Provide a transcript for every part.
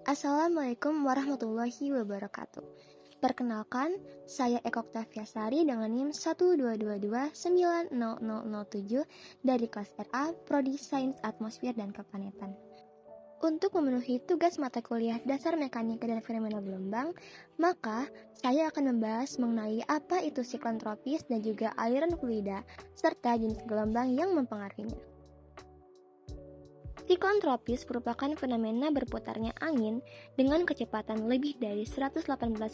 Assalamualaikum warahmatullahi wabarakatuh. Perkenalkan, saya Eko Oktaviasari dengan NIM 122290007 dari kelas RA Prodi Sains Atmosfer dan Keplanetan. Untuk memenuhi tugas mata kuliah dasar mekanika dan fenomena gelombang, maka saya akan membahas mengenai apa itu siklon tropis dan juga aliran fluida, serta jenis gelombang yang mempengaruhinya. Siklon tropis merupakan fenomena berputarnya angin dengan kecepatan lebih dari 118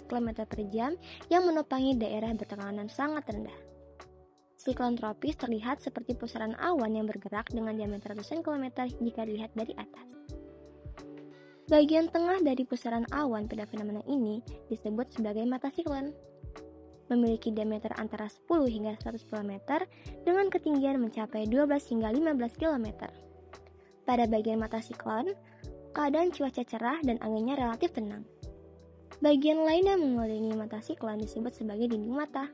km per jam yang menopang daerah bertekanan sangat rendah. Siklon tropis terlihat seperti pusaran awan yang bergerak dengan diameter ratusan kilometer jika dilihat dari atas. Bagian tengah dari pusaran awan pada fenomena ini disebut sebagai mata siklon. Memiliki diameter antara 10 hingga 100 km dengan ketinggian mencapai 12 hingga 15 km. Pada bagian mata siklon, keadaan cuaca cerah dan anginnya relatif tenang. Bagian lain yang mengelilingi mata siklon disebut sebagai dinding mata.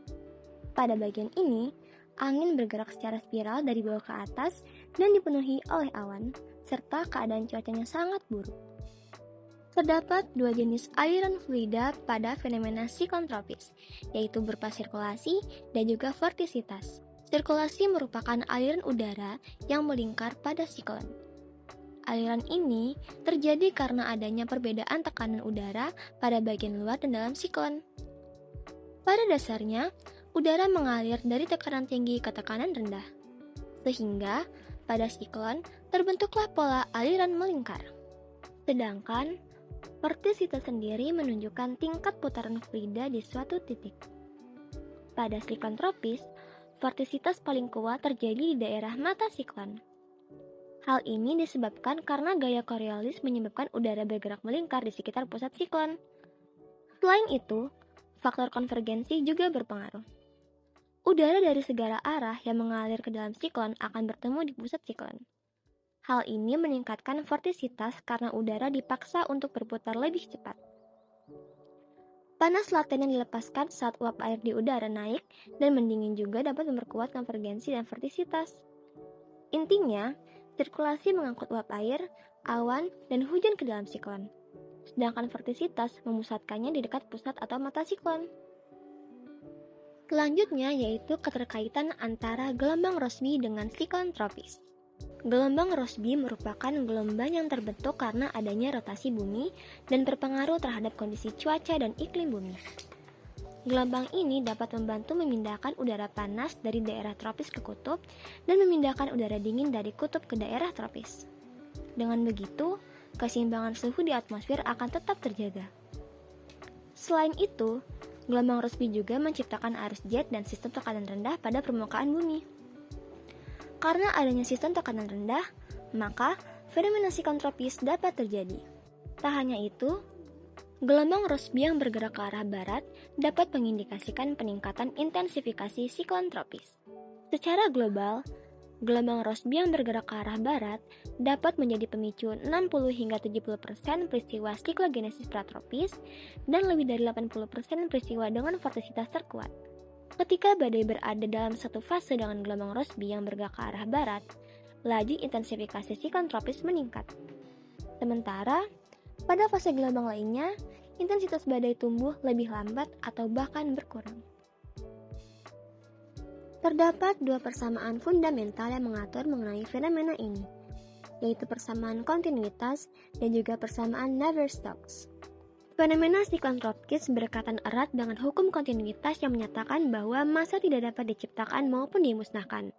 Pada bagian ini, angin bergerak secara spiral dari bawah ke atas dan dipenuhi oleh awan, serta keadaan cuacanya sangat buruk. Terdapat dua jenis aliran fluida pada fenomena siklon tropis, yaitu berupa sirkulasi dan juga vortisitas. Sirkulasi merupakan aliran udara yang melingkar pada siklon. Aliran ini terjadi karena adanya perbedaan tekanan udara pada bagian luar dan dalam siklon. Pada dasarnya, udara mengalir dari tekanan tinggi ke tekanan rendah, sehingga pada siklon terbentuklah pola aliran melingkar. Sedangkan, vortisitas sendiri menunjukkan tingkat putaran fluida di suatu titik. Pada siklon tropis, vortisitas paling kuat terjadi di daerah mata siklon. Hal ini disebabkan karena gaya Coriolis menyebabkan udara bergerak melingkar di sekitar pusat siklon. Selain itu, faktor konvergensi juga berpengaruh. Udara dari segala arah yang mengalir ke dalam siklon akan bertemu di pusat siklon. Hal ini meningkatkan vortisitas karena udara dipaksa untuk berputar lebih cepat. Panas laten yang dilepaskan saat uap air di udara naik dan mendingin juga dapat memperkuat konvergensi dan vortisitas. Intinya, sirkulasi mengangkut uap air, awan, dan hujan ke dalam siklon. Sedangkan vortisitas memusatkannya di dekat pusat atau mata siklon. Selanjutnya yaitu keterkaitan antara gelombang Rossby dengan siklon tropis. Gelombang Rossby merupakan gelombang yang terbentuk karena adanya rotasi bumi dan berpengaruh terhadap kondisi cuaca dan iklim bumi. Gelombang ini dapat membantu memindahkan udara panas dari daerah tropis ke kutub dan memindahkan udara dingin dari kutub ke daerah tropis. Dengan begitu, keseimbangan suhu di atmosfer akan tetap terjaga. Selain itu, gelombang Rossby juga menciptakan arus jet dan sistem tekanan rendah pada permukaan bumi. Karena adanya sistem tekanan rendah, maka fenomena siklon tropis dapat terjadi. Tak hanya itu, gelombang Rossby yang bergerak ke arah barat dapat mengindikasikan peningkatan intensifikasi siklon tropis. Secara global, gelombang Rossby yang bergerak ke arah barat dapat menjadi pemicu 60 hingga 70% peristiwa siklogenesis pratropis dan lebih dari 80% peristiwa dengan vortisitas terkuat. Ketika badai berada dalam satu fase dengan gelombang Rossby yang bergerak ke arah barat, laju intensifikasi siklon tropis meningkat. Sementara, pada fase gelombang lainnya, intensitas badai tumbuh lebih lambat atau bahkan berkurang. Terdapat dua persamaan fundamental yang mengatur mengenai fenomena ini, yaitu persamaan kontinuitas dan juga persamaan Navier-Stokes. Fenomena siklon tropis berkaitan erat dengan hukum kontinuitas yang menyatakan bahwa massa tidak dapat diciptakan maupun dimusnahkan,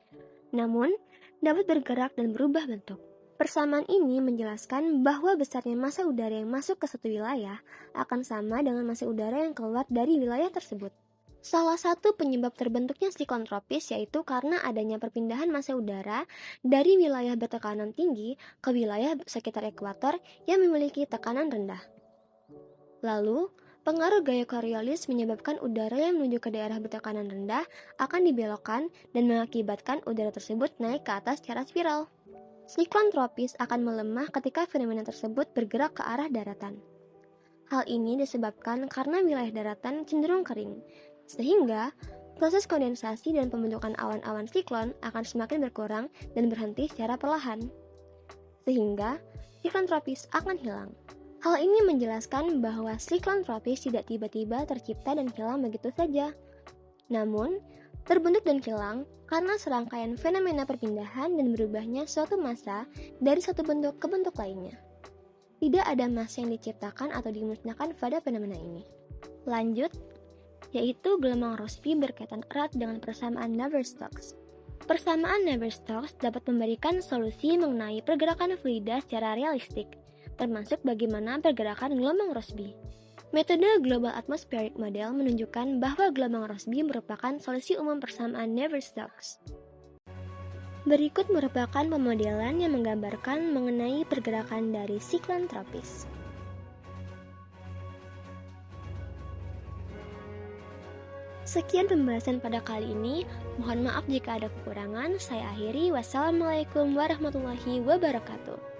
namun dapat bergerak dan berubah bentuk. Persamaan ini menjelaskan bahwa besarnya massa udara yang masuk ke satu wilayah akan sama dengan massa udara yang keluar dari wilayah tersebut. Salah satu penyebab terbentuknya siklon tropis yaitu karena adanya perpindahan massa udara dari wilayah bertekanan tinggi ke wilayah sekitar ekuator yang memiliki tekanan rendah. Lalu, pengaruh gaya Coriolis menyebabkan udara yang menuju ke daerah bertekanan rendah akan dibelokkan dan mengakibatkan udara tersebut naik ke atas secara spiral. Siklon tropis akan melemah ketika fenomena tersebut bergerak ke arah daratan. Hal ini disebabkan karena wilayah daratan cenderung kering, sehingga proses kondensasi dan pembentukan awan-awan siklon akan semakin berkurang dan berhenti secara perlahan. Sehingga siklon tropis akan hilang. Hal ini menjelaskan bahwa siklon tropis tidak tiba-tiba tercipta dan hilang begitu saja. Namun, terbentuk dan hilang karena serangkaian fenomena perpindahan dan berubahnya suatu massa dari satu bentuk ke bentuk lainnya. Tidak ada massa yang diciptakan atau dimusnahkan pada fenomena ini. Lanjut, yaitu gelombang Rossby berkaitan erat dengan persamaan Navier-Stokes. Persamaan Navier-Stokes dapat memberikan solusi mengenai pergerakan fluida secara realistik, termasuk bagaimana pergerakan gelombang Rossby. Metode Global Atmospheric Model menunjukkan bahwa gelombang Rossby merupakan solusi umum persamaan Navier-Stokes. Berikut merupakan pemodelan yang menggambarkan mengenai pergerakan dari siklon tropis. Sekian pembahasan pada kali ini. Mohon maaf jika ada kekurangan. Saya akhiri. Wassalamualaikum warahmatullahi wabarakatuh.